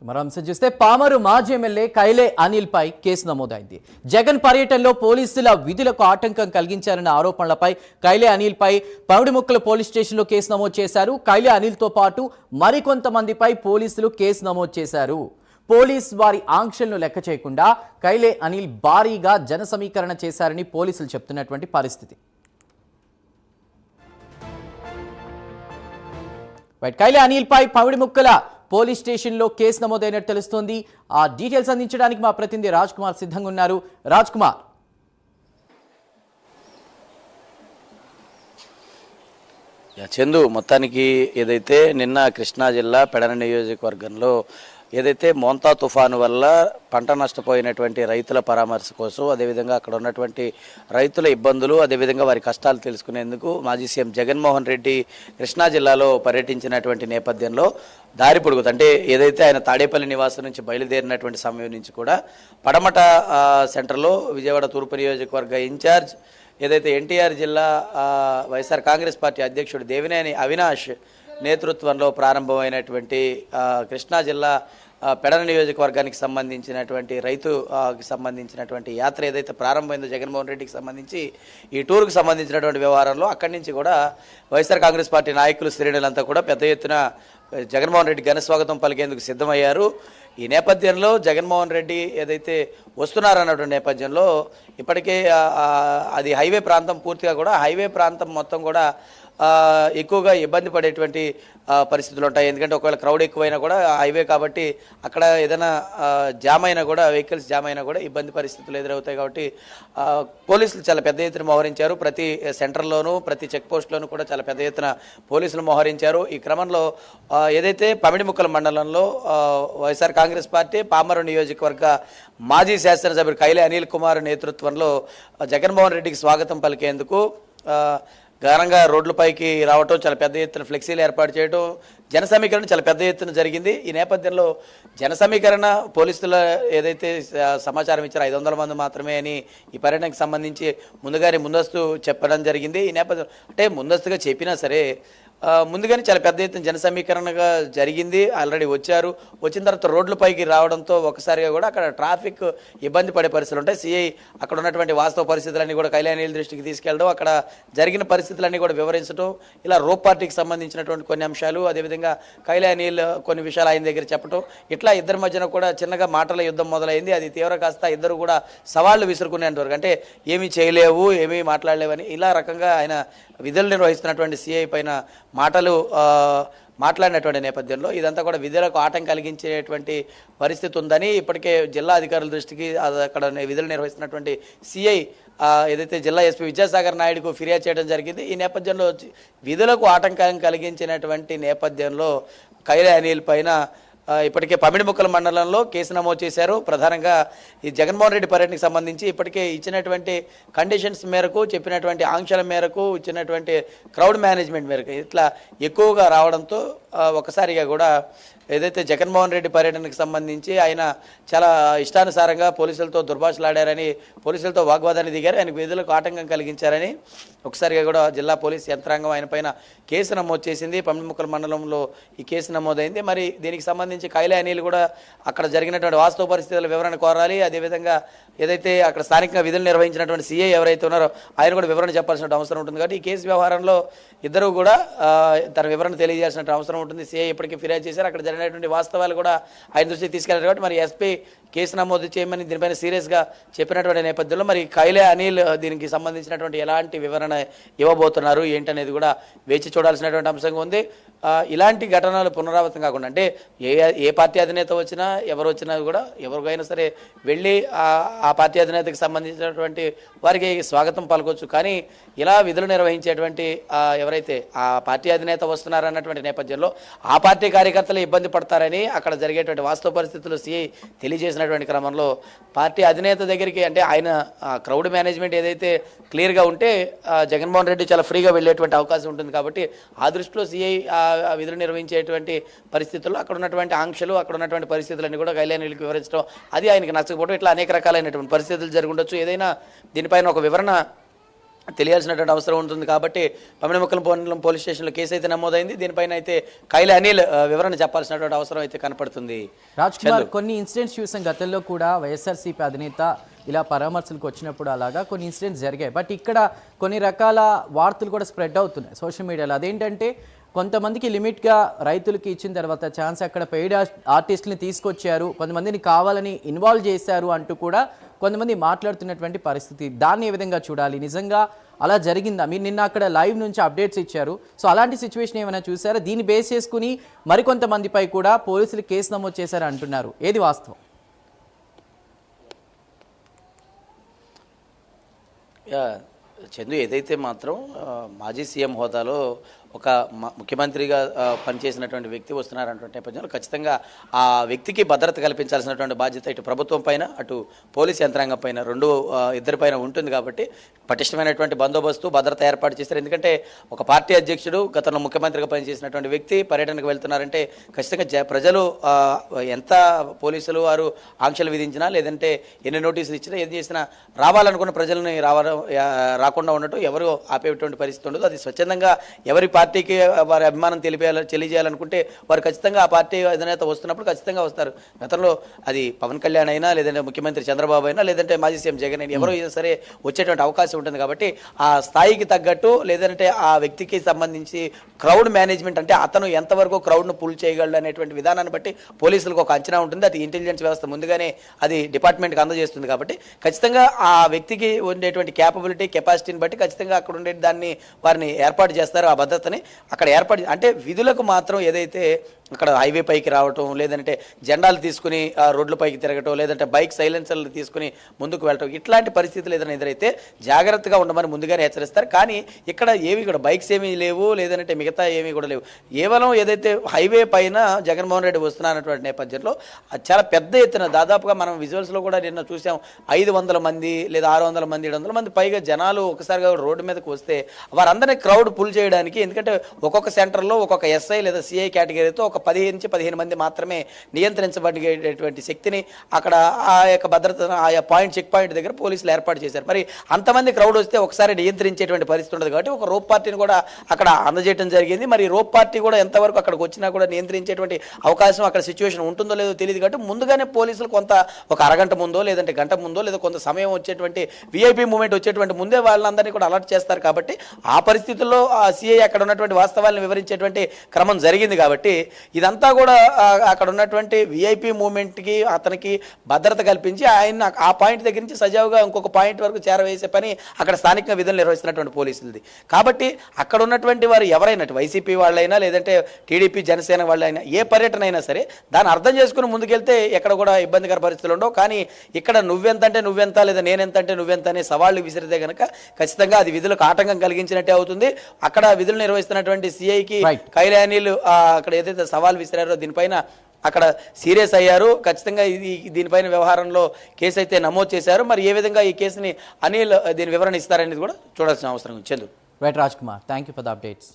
మరో అంశం చూస్తే పామరు మాజీ ఎమ్మెల్యే కైలే అనిల్ పై కేసు నమోదైంది. జగన్ పర్యటనలో పోలీసుల విధులకు ఆటంకం కలిగించారన్న ఆరోపణలపై కైలే అనిల్ పై పౌడిముక్కల పోలీస్ స్టేషన్లో కేసు నమోదు చేశారు. కైలే అనిల్ తో పాటు మరికొంతమందిపై పోలీసులు కేసు నమోదు చేశారు. పోలీస్ వారి ఆంక్షలను లెక్క చేయకుండా కైలే అనిల్ భారీగా జన సమీకరణ చేశారని పోలీసులు చెప్తున్నటువంటి పరిస్థితి. కైలే అనిల్ పై పౌడిముక్కల పోలీస్ స్టేషన్లో కేసు నమోదైనట్టు తెలుస్తోంది. ఆ డీటెయిల్స్ అందించడానికి మా ప్రతినిధి రాజ్ కుమార్ సిద్ధంగా ఉన్నారు. రాజ్ కుమార్, చందు, మొత్తానికి ఏదైతే నిన్న కృష్ణా జిల్లా పెడన నియోజకవర్గంలో ఏదైతే మోంతా తుఫాను వల్ల పంట నష్టపోయినటువంటి రైతుల పరామర్శ కోసం, అదేవిధంగా అక్కడ ఉన్నటువంటి రైతుల ఇబ్బందులు, అదేవిధంగా వారి కష్టాలు తెలుసుకునేందుకు మాజీ సీఎం జగన్మోహన్ రెడ్డి కృష్ణా జిల్లాలో పర్యటించినటువంటి నేపథ్యంలో దారి పొడుగుతూ అంటే ఏదైతే ఆయన తాడేపల్లి నివాసం నుంచి బయలుదేరినటువంటి సమయం నుంచి కూడా పడమట సెంటర్లో విజయవాడ తూర్పు నియోజకవర్గ ఇన్ఛార్జ్ ఏదైతే ఎన్టీఆర్ జిల్లా వైఎస్ఆర్ కాంగ్రెస్ పార్టీ అధ్యక్షుడు దేవినేని అవినాష్ నేతృత్వంలో ప్రారంభమైనటువంటి కృష్ణా జిల్లా పెడన నియోజకవర్గానికి సంబంధించినటువంటి రైతుకి సంబంధించినటువంటి యాత్ర ఏదైతే ప్రారంభమైందో జగన్మోహన్ రెడ్డికి సంబంధించి ఈ టూర్కు సంబంధించినటువంటి వ్యవహారంలో అక్కడి నుంచి కూడా వైఎస్ఆర్ కాంగ్రెస్ పార్టీ నాయకులు శ్రేణులంతా కూడా పెద్ద ఎత్తున జగన్మోహన్ రెడ్డి ఘన స్వాగతం పలికేందుకు సిద్ధమయ్యారు. ఈ నేపథ్యంలో జగన్మోహన్ రెడ్డి ఏదైతే వస్తున్నారన్నటువంటి నేపథ్యంలో ఇప్పటికే అది హైవే ప్రాంతం, పూర్తిగా కూడా హైవే ప్రాంతం మొత్తం కూడా ఎక్కువగా ఇబ్బంది పడేటువంటి పరిస్థితులు ఉంటాయి. ఎందుకంటే ఒకవేళ క్రౌడ్ ఎక్కువైనా కూడా హైవే కాబట్టి అక్కడ ఏదైనా జామ్ అయినా కూడా, వెహికల్స్ జామ్ అయినా కూడా ఇబ్బంది పరిస్థితులు ఎదురవుతాయి. కాబట్టి పోలీసులు చాలా పెద్ద ఎత్తున మోహరించారు. ప్రతి సెంటర్లోనూ ప్రతి చెక్ పోస్ట్లోనూ కూడా చాలా పెద్ద ఎత్తున పోలీసులు మోహరించారు. ఈ క్రమంలో ఏదైతే పమిడిముక్కల మండలంలో వైఎస్ఆర్ కాంగ్రెస్ పార్టీ పామరు నియోజకవర్గ మాజీ శాసనసభ్యుడు కైలే అనిల్ కుమార్ నేతృత్వంలో జగన్మోహన్ రెడ్డికి స్వాగతం పలికేందుకు ఘనంగా రోడ్లపైకి రావటం, చాలా పెద్ద ఎత్తున ఫ్లెక్సీలు ఏర్పాటు చేయడం, జన సమీకరణ చాలా పెద్ద ఎత్తున జరిగింది. ఈ నేపథ్యంలో జన సమీకరణ పోలీసుల ఏదైతే సమాచారం ఇచ్చారో 500 మంది మాత్రమే అని ఈ పర్యటనకు సంబంధించి ముందస్తు చెప్పడం జరిగింది. ఈ నేపథ్యం అంటే ముందస్తుగా చెప్పినా సరే ముందుగానే చాలా పెద్ద ఎత్తున జన సమీకరణగా జరిగింది. ఆల్రెడీ వచ్చారు. వచ్చిన తర్వాత రోడ్లపైకి రావడంతో ఒకసారిగా కూడా అక్కడ ట్రాఫిక్ ఇబ్బంది పడే పరిస్థితులు ఉంటాయి. సిఐ అక్కడ ఉన్నటువంటి వాస్తవ పరిస్థితులన్నీ కూడా కైలే అనిల్ దృష్టికి తీసుకెళ్ళడం, అక్కడ జరిగిన పరిస్థితులన్నీ కూడా వివరించడం, ఇలా రోప్ పార్టీకి సంబంధించినటువంటి కొన్ని అంశాలు, అదేవిధంగా కైలే అనిల్ కొన్ని విషయాలు ఆయన దగ్గర చెప్పడం, ఇట్లా ఇద్దరి మధ్యన కూడా చిన్నగా మాటల యుద్ధం మొదలైంది. అది తీవ్ర కాస్త ఇద్దరు కూడా సవాళ్లు విసురుకునేంత వరకు, అంటే ఏమీ చేయలేవు, ఏమీ మాట్లాడలేవని ఇలా రకంగా ఆయన విధులు నిర్వహిస్తున్నటువంటి సిఐ పైన మాట్లాడినటువంటి నేపథ్యంలో ఇదంతా కూడా విధులకు ఆటంకం కలిగించేటువంటి పరిస్థితి ఉందని ఇప్పటికే జిల్లా అధికారుల దృష్టికి అక్కడ విధులు నిర్వహిస్తున్నటువంటి సిఐ ఏదైతే జిల్లా ఎస్పీ విద్యాసాగర్ నాయుడుకు ఫిర్యాదు చేయడం జరిగింది. ఈ నేపథ్యంలో విధులకు ఆటంకం కలిగించినటువంటి నేపథ్యంలో కైలే అనిల్ పైన ఇప్పటికే పమిడిముక్కల మండలంలో కేసు నమోదు చేశారు. ప్రధానంగా ఈ జగన్మోహన్ రెడ్డి పర్యటనకు సంబంధించి ఇప్పటికే ఇచ్చినటువంటి కండిషన్స్ మేరకు, చెప్పినటువంటి ఆంక్షల మేరకు, ఇచ్చినటువంటి క్రౌడ్ మేనేజ్మెంట్ మేరకు ఇట్లా ఎక్కువగా రావడంతో ఒకసారిగా కూడా ఏదైతే జగన్మోహన్ రెడ్డి పర్యటనకు సంబంధించి ఆయన చాలా ఇష్టానుసారంగా పోలీసులతో దుర్భాషలాడారని, పోలీసులతో వాగ్వాదాన్ని దిగారు, ఆయనకు విధులకు ఆటంకం కలిగించారని ఒకసారిగా కూడా జిల్లా పోలీస్ యంత్రాంగం ఆయన పైన కేసు నమోదు చేసింది. పమిడిముక్కల మండలంలో ఈ కేసు నమోదైంది. మరి దీనికి సంబంధించి కైలే అనిల్ కూడా అక్కడ జరిగినటువంటి వాస్తవ పరిస్థితుల వివరణ కోరాలి. అదేవిధంగా ఏదైతే అక్కడ స్థానికంగా విధులు నిర్వహించినటువంటి సిఐ ఎవరైతే ఉన్నారో ఆయన కూడా వివరణ చెప్పాల్సిన అవసరం ఉంటుంది. కాబట్టి ఈ కేసు వ్యవహారంలో ఇద్దరు కూడా తన వివరణ తెలియజేయాల్సిన అవసరం ఉంటుంది. సిఐ ఇప్పటికీ ఫిర్యాదు చేశారు. అక్కడ జరిగినటువంటి వాస్తవాలు కూడా ఆయన దృష్టికి తీసుకెళ్లారు. కాబట్టి మరి ఎస్పీ కేసు నమోదు చేయమని దీనిపైన సీరియస్గా చెప్పినటువంటి నేపథ్యంలో మరి కైలే అనిల్ దీనికి సంబంధించినటువంటి ఎలాంటి వివరణ ఇవ్వబోతున్నారు ఏంటనేది కూడా వేచి చూడాల్సినటువంటి అంశంగా ఉంది. ఇలాంటి ఘటనలు పునరావృతం కాకుండా, అంటే ఏ పార్టీ అధినేత వచ్చినా ఎవరు వచ్చినా కూడా ఎవరికైనా సరే వెళ్ళి ఆ పార్టీ అధినేతకి సంబంధించినటువంటి వారికి స్వాగతం పలకొచ్చు. కానీ ఇలా విధులు నిర్వహించేటువంటి ఎవరైతే ఆ పార్టీ అధినేత వస్తున్నారన్నటువంటి నేపథ్యంలో ఆ పార్టీ కార్యకర్తలు ఇబ్బంది పడతారని అక్కడ జరిగేటువంటి వాస్తవ పరిస్థితులు సిఐ తెలియజేసినటువంటి క్రమంలో పార్టీ అధినేత దగ్గరికి, అంటే ఆయన క్రౌడ్ మేనేజ్మెంట్ ఏదైతే క్లియర్గా ఉంటే జగన్మోహన్ రెడ్డి చాలా ఫ్రీగా వెళ్ళేటువంటి అవకాశం ఉంటుంది. కాబట్టి ఆ దృష్టిలో సిఐ విధులు నిర్వహించేటువంటి పరిస్థితుల్లో అక్కడ ఉన్నటువంటి ఆంక్షలు, అక్కడ ఉన్నటువంటి పరిస్థితులన్నీ కూడా కైలే అనిల్కి వివరించడం, అది ఆయనకి నచ్చకపోవడం, ఇట్లా అనేక రకాలైనటువంటి పరిస్థితులు జరిగి ఉండొచ్చు. ఏదైనా దీనిపైన ఒక వివరణ తెలియాల్సినటువంటి అవసరం ఉంటుంది. కాబట్టి పమిడిముక్కల పోలీస్ స్టేషన్లో కేసు అయితే నమోదైంది. దీనిపైన అయితే కైలే అనిల్ వివరణ చెప్పాల్సినటువంటి అవసరం అయితే కనపడుతుంది. రాజ్ కుమార్, కొన్ని ఇన్సిడెంట్స్ చూసాం గతంలో కూడా వైఎస్ఆర్సీపీ అధినేత ఇలా పరామర్శలకు వచ్చినప్పుడు అలాగా కొన్ని ఇన్సిడెంట్స్ జరిగాయి. బట్ ఇక్కడ కొన్ని రకాల వార్తలు కూడా స్ప్రెడ్ అవుతున్నాయి సోషల్ మీడియాలో. అదేంటంటే కొంతమందికి లిమిట్గా రైతులకి ఇచ్చిన తర్వాత ఛాన్స్ అక్కడ పెయిడ్ ఆర్టిస్టుని తీసుకొచ్చారు, కొంతమందిని కావాలని ఇన్వాల్వ్ చేశారు అంటూ కూడా కొంతమంది మాట్లాడుతున్నటువంటి పరిస్థితి. దాన్ని ఏ విధంగా చూడాలి? నిజంగా అలా జరిగిందా? మీరు నిన్న అక్కడ లైవ్ నుంచి అప్డేట్స్ ఇచ్చారు. సో అలాంటి సిచ్యువేషన్ ఏమైనా చూసారా? దీన్ని బేస్ చేసుకుని మరికొంతమందిపై కూడా పోలీసులు కేసు నమోదు చేశారు అంటున్నారు. ఏది వాస్తవం? చందు, ఏదైతే మాత్రం మాజీ సీఎం హోదాలో ఒక ముఖ్యమంత్రిగా పనిచేసినటువంటి వ్యక్తి వస్తున్నారన్నటువంటి నేపథ్యంలో ఖచ్చితంగా ఆ వ్యక్తికి భద్రత కల్పించాల్సినటువంటి బాధ్యత ఇటు ప్రభుత్వం పైన అటు పోలీస్ యంత్రాంగం పైన ఇద్దరిపైన ఉంటుంది. కాబట్టి పటిష్టమైనటువంటి బందోబస్తు భద్రత ఏర్పాటు చేస్తారు. ఎందుకంటే ఒక పార్టీ అధ్యక్షుడు గతంలో ముఖ్యమంత్రిగా పనిచేసినటువంటి వ్యక్తి పర్యటనకు వెళ్తున్నారంటే ఖచ్చితంగా ప్రజలు ఎంత పోలీసులు వారు ఆంక్షలు విధించినా లేదంటే ఎన్ని నోటీసులు ఇచ్చినా ఏది చేసినా రావాలనుకున్న ప్రజల్ని రాకుండా ఉండటం ఎవరు ఆపేటువంటి పరిస్థితి ఉండదు. అది స్వచ్ఛందంగా ఎవరి పార్టీకి వారి అభిమానం తెలియజేయాలనుకుంటే వారు ఖచ్చితంగా ఆ పార్టీ అధినేత వస్తున్నప్పుడు ఖచ్చితంగా వస్తారు. గతంలో అది పవన్ కళ్యాణ్ అయినా లేదంటే ముఖ్యమంత్రి చంద్రబాబు అయినా లేదంటే మాజీ సీఎం జగన్ అయినా ఎవరో సరే వచ్చేటువంటి అవకాశం ఉంటుంది. కాబట్టి ఆ స్థాయికి తగ్గట్టు లేదంటే ఆ వ్యక్తికి సంబంధించి క్రౌడ్ మేనేజ్మెంట్ అంటే అతను ఎంతవరకు క్రౌడ్ను పుల్ చేయగలడు అనేటువంటి విధానాన్ని బట్టి పోలీసులకు ఒక అంచనా ఉంటుంది. అది ఇంటెలిజెన్స్ వ్యవస్థ ముందుగానే అది డిపార్ట్మెంట్కి అందజేస్తుంది. కాబట్టి ఖచ్చితంగా ఆ వ్యక్తికి ఉండేటువంటి క్యాపబిలిటీ కెపాసిటీని బట్టి ఖచ్చితంగా అక్కడ ఉండే దాన్ని వారిని ఏర్పాటు చేస్తారు. ఆ భద్రతని అక్కడ ఏర్పాటు అంటే విధులకు మాత్రం ఏదైతే అక్కడ హైవే పైకి రావటం లేదంటే జెండాలు తీసుకుని రోడ్ల పైకి తిరగటం లేదంటే బైక్ సైలెన్సర్లు తీసుకుని ముందుకు వెళ్ళటం ఇట్లాంటి పరిస్థితులు ఏదైనా ఎదురైతే జాగ్రత్తగా ఉండమని ముందుగానే హెచ్చరిస్తారు. కానీ ఇక్కడ ఏవి కూడా బైక్స్ ఏమీ లేవు లేదంటే మిగతా ఏమీ కూడా లేవు. కేవలం ఏదైతే హైవే పైన జగన్మోహన్ రెడ్డి వస్తున్నటువంటి నేపథ్యంలో చాలా పెద్ద ఎత్తున దాదాపుగా మనం విజువల్స్లో కూడా నిన్న చూసాం 500 మంది లేదా 600 మంది 700 మంది పైగా జనాలు ఒకసారిగా రోడ్డు మీదకి వస్తే వారందరినీ క్రౌడ్ పుల్ చేయడానికి ఎందుకంటే ఒక్కొక్క సెంటర్లో ఒక్కొక్క ఎస్ఐ లేదా సిఐ కేటగిరీతో ఒక 10 నుంచి 15 మంది మాత్రమే నియంత్రించబడేటువంటి శక్తిని అక్కడ ఆ యొక్క భద్రతను ఆయా చెక్ పాయింట్ దగ్గర పోలీసులు ఏర్పాటు చేశారు. మరి అంతమంది క్రౌడ్ వస్తే ఒకసారి నియంత్రించేటువంటి పరిస్థితి ఉండదు. కాబట్టి ఒక రోప్ పార్టీని కూడా అక్కడ అందజేయడం జరిగింది. మరి రోప్ పార్టీ కూడా ఎంతవరకు అక్కడికి వచ్చినా కూడా నియంత్రించేటువంటి అవకాశం అక్కడ సిచ్యువేషన్ ఉంటుందో లేదో తెలియదు. కాబట్టి ముందుగానే పోలీసులు కొంత ఒక అరగంట ముందో లేదంటే గంట ముందో లేదా కొంత సమయం వచ్చేటువంటి విఐపి మూమెంట్ వచ్చేటువంటి ముందే వాళ్ళందరినీ కూడా అలర్ట్ చేస్తారు. కాబట్టి ఆ పరిస్థితుల్లో ఆ సిఐ అక్కడ ఉన్నటువంటి వాస్తవాలను వివరించేటువంటి క్రమం జరిగింది. కాబట్టి ఇదంతా కూడా అక్కడ ఉన్నటువంటి విఐపి మూమెంట్కి అతనికి భద్రత కల్పించి ఆయన ఆ పాయింట్ దగ్గర నుంచి సజావుగా ఇంకొక పాయింట్ వరకు చేరవేసే పని అక్కడ స్థానికంగా విధులు నిర్వహిస్తున్నటువంటి పోలీసులది. కాబట్టి అక్కడ ఉన్నటువంటి వారు ఎవరైనా వైసీపీ వాళ్ళైనా లేదంటే టీడీపీ జనసేన వాళ్ళైనా ఏ పర్యటన అయినా సరే దాన్ని అర్థం చేసుకుని ముందుకెళ్తే ఎక్కడ కూడా ఇబ్బందికర పరిస్థితులు ఉండవు. కానీ ఇక్కడ నువ్వెంత అంటే నువ్వెంత లేదా నేనెంత అంటే నువ్వెంత అనే సవాళ్లు విసిరితే కనుక ఖచ్చితంగా అది విధులకు ఆటంకం కలిగించినట్టే అవుతుంది. అక్కడ విధులు నిర్వహిస్తున్నటువంటి సిఐకి కైలే అనిల్ అక్కడ ఏదైతే సవాల్ విసిరారో దీనిపైన అక్కడ సీరియస్ అయ్యారు. ఖచ్చితంగా దీనిపైన వ్యవహారంలో కేసు అయితే నమోదు చేశారు. మరి ఏ విధంగా ఈ కేసుని అనిల్ దీని వివరణ ఇస్తారనేది కూడా చూడాల్సిన అవసరం ఉంది. Chandu. Right Raj Kumar, thank you for the updates.